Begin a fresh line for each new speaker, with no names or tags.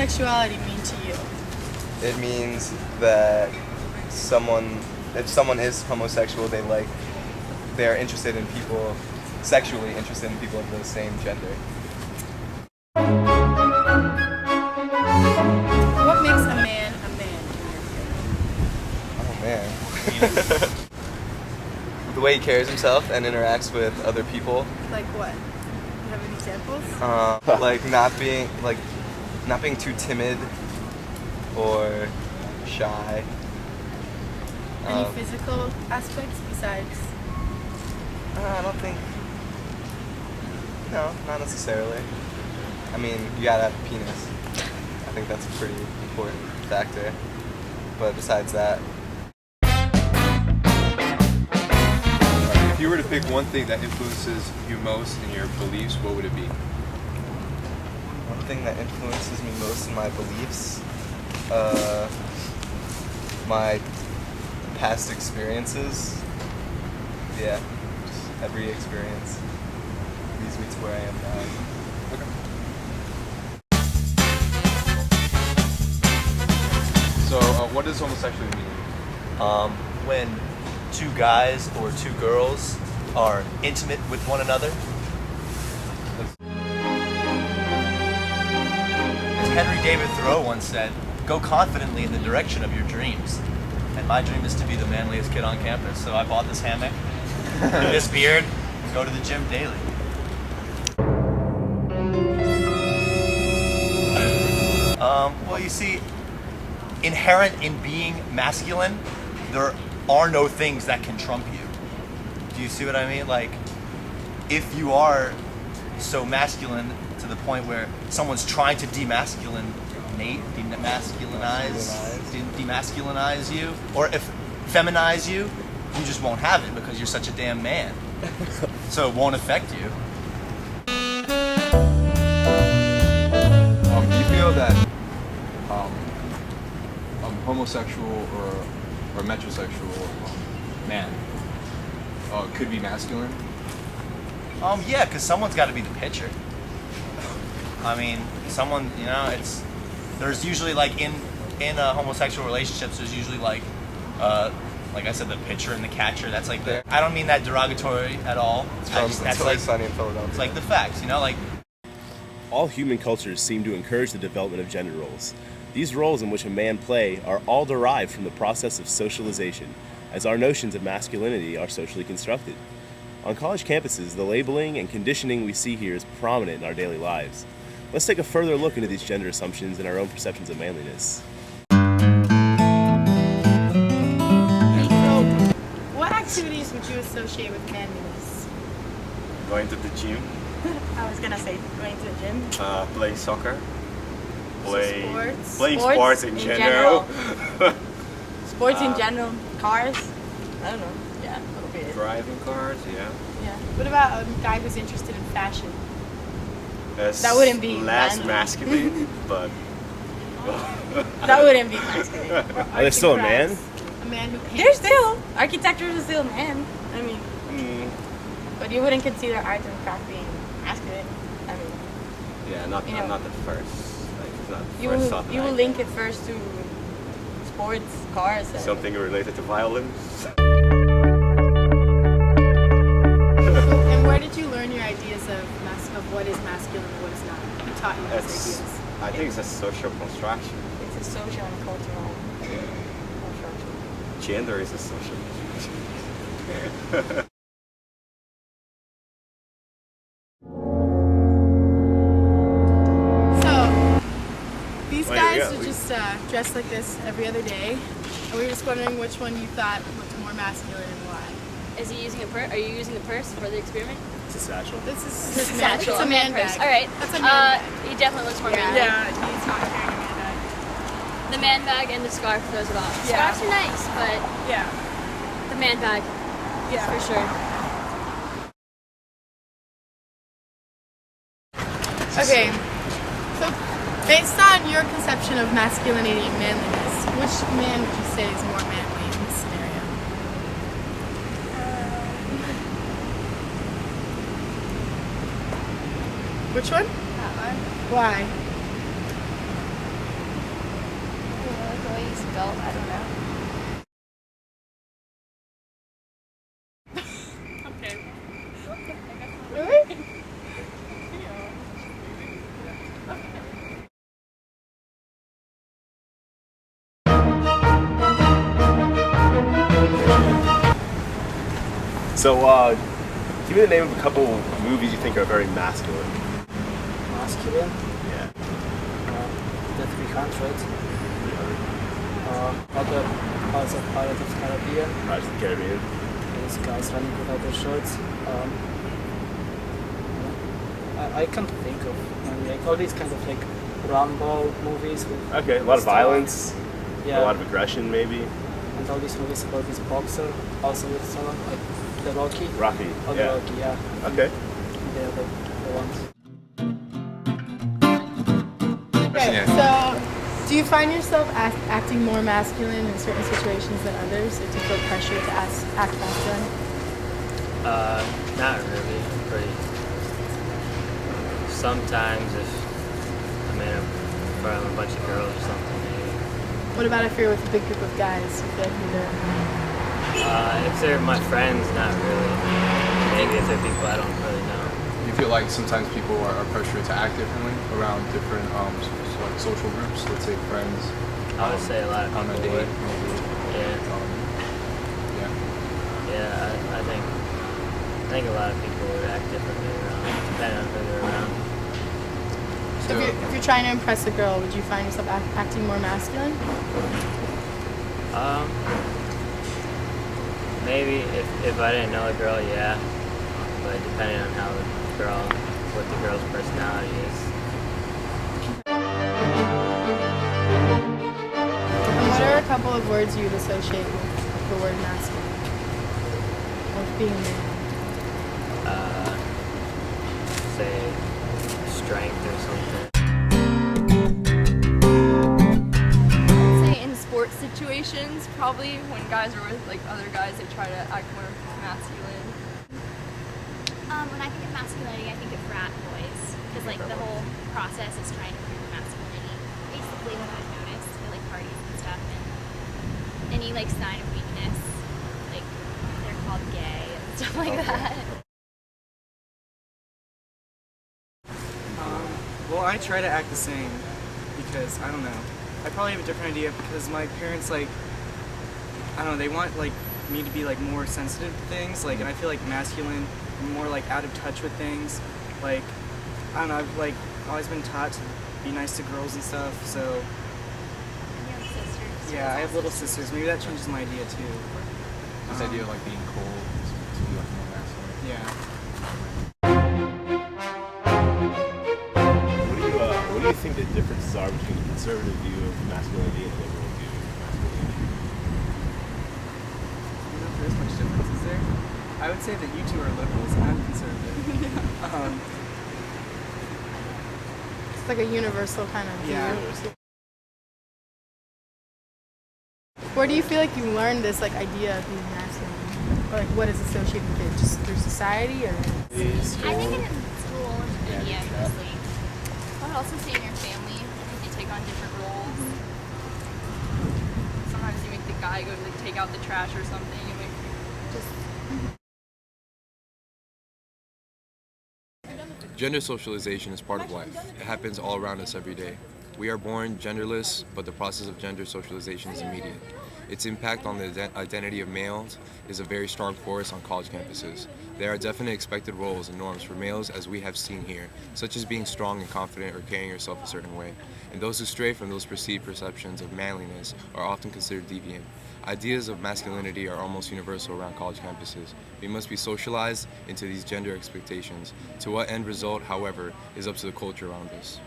homosexuality mean to you?
It means that if someone is homosexual, they're interested in people, sexually interested in people of the same gender.
What makes a man a man?
Oh man. The way he carries himself and interacts with other people.
Like what? You have any examples?
Like not being too timid or shy.
Any physical aspects besides?
I don't think. No, not necessarily. I mean, you gotta have a penis. I think that's a pretty important factor. But besides that.
If you were to pick one thing that influences you most in your beliefs, what would it be?
One thing that influences me most in my beliefs, my past experiences. Yeah, just every experience leads me to where I am now.
Okay. So, what does homosexuality mean?
When two guys or two girls are intimate with one another. As Henry David Thoreau once said, go confidently in the direction of your dreams. And my dream is to be the manliest kid on campus, so I bought this hammock, this beard, and go to the gym daily. Well, you see, inherent in being masculine, there are no things that can trump you. Do you see what I mean? Like, if you are so masculine to the point where someone's trying to demasculinize you, or if feminize you, you just won't have it because you're such a damn man. So it won't affect you.
Do you feel that homosexual or metrosexual man could be masculine?
Yeah, because someone's got to be the pitcher. I mean, someone, there's usually like in homosexual relationships, there's usually like I said, the pitcher and the catcher. That's like I don't mean that derogatory at all.
That's like Sunny in Philadelphia.
It's like the facts, like.
All human cultures seem to encourage the development of gender roles. These roles in which a man play are all derived from the process of socialization, as our notions of masculinity are socially constructed. On college campuses, the labeling and conditioning we see here is prominent in our daily lives. Let's take a further look into these gender assumptions and our own perceptions of manliness.
So, what activities would you associate with manliness?
Going to the gym,
I was gonna say going to the gym.
playing soccer,
Sports?
playing sports in general.
Sports in general. Cars? I don't know. Yeah, a little bit.
Driving cars, yeah.
Yeah. What about a guy who's interested in fashion?
That's
That wouldn't be
less
manly.
masculine, but
That wouldn't be masculine.
Are they still a man?
A man who paints. They're still. Architecture is still a man. I mean. But you wouldn't consider art and craft being masculine. I mean.
yeah, not the first. Like, it's not the first thought
you will link it first to sports, cars. And
something related to violence.
And where did you learn your ideas of what is masculine and what is not? Who taught you those ideas?
I think it's a social construction.
It's a social and cultural construction.
Gender is a social construction.
These guys are just dressed like this every other day, and we were just wondering which one you thought looked more masculine and why.
Is he using a purse? Are you using the purse for the experiment?
It's a satchel.
This is
It's a satchel.
It's a man
purse.
bag.
All right.
That's a man bag.
He definitely looks more manly.
Yeah, he's not carrying a man bag.
The man bag and the scarf throws it off.
Yeah.
Scarves are nice, but
Yeah.
the man bag,
Yeah.
for sure.
Okay. So, based on your conception of masculinity and manliness, which man would you say is more manly in this scenario? Which one?
That one.
Why?
belt. I don't know.
Really?
So, give me the name of a couple movies you think are very masculine.
Masculine,
Yeah.
the 300, other parts of Pirates of the Caribbean,
Pirates of the Caribbean.
these guys running without their shirts. I can't think of any, like all these kind of like Rambo movies with
Okay, a lot of violence,
yeah,
a lot of aggression, maybe.
and all these movies about this boxer, also with someone like the Rocky.
Rocky.
Oh,
Yeah.
the Rocky, yeah.
Okay.
They're the ones.
Okay, so do you find yourself acting more masculine in certain situations than others? Or do you feel pressure to act masculine?
Not really. Pretty. Sometimes if I'm in front of a bunch of girls or something, maybe.
What about if you're with a big group of guys? You feel like you're
If they're my friends, not really. Maybe if they're people I don't really know.
You feel like sometimes people are pressured to act differently around different like social groups, let's say friends.
I would say a lot of
on a
people
date,
would.
maybe.
Yeah.
Yeah.
I think a lot of people would act differently around, depending on who they're around.
So if you're trying to impress a girl, would you find yourself acting more masculine?
Maybe if I didn't know a girl, yeah. But depending on how what the girl's personality is.
And what are a couple of words you'd associate with the word masculine? With being a man?
Say strength or something.
I'd say in sports situations, probably when guys are with like other guys, they try to act more masculine.
When I think of masculinity, I think of frat boys, because like the whole process is trying to prove masculinity. Basically, what I've noticed, they like parties and stuff, and any like sign of weakness, like they're called gay and stuff like that.
Well, I try to act the same because I don't know. I probably have a different idea because my parents like I don't know. They want like me to be like more sensitive to things, like, and I feel like masculine, more like out of touch with things. Like I don't know. I've like always been taught to be nice to girls and stuff. So
And you have sisters.
yeah, I have little sisters. Maybe that changes my idea too.
This idea of like being cold to be like more masculine.
Yeah.
What do you think the differences are between the conservative view of masculinity and the liberal view of masculinity?
I don't know if there's much difference, is there? I would say that you two are liberals and I'm conservative.
It's like a universal kind of view.
Yeah.
Where do you feel like you learned this like idea of being masculine? Or like what is associated with it? Just through society or?
I think in school and media mostly.
I would also say in your family, I think you take on different roles. Sometimes you make the guy go like take out the trash or something. You like just.
Gender socialization is part of life. It happens all around us every day. We are born genderless, but the process of gender socialization is immediate. Its impact on the identity of males is a very strong force on college campuses. There are definite expected roles and norms for males, as we have seen here, such as being strong and confident or carrying yourself a certain way. And those who stray from those perceived perceptions of manliness are often considered deviant. Ideas of masculinity are almost universal around college campuses. We must be socialized into these gender expectations. To what end result, however, is up to the culture around us.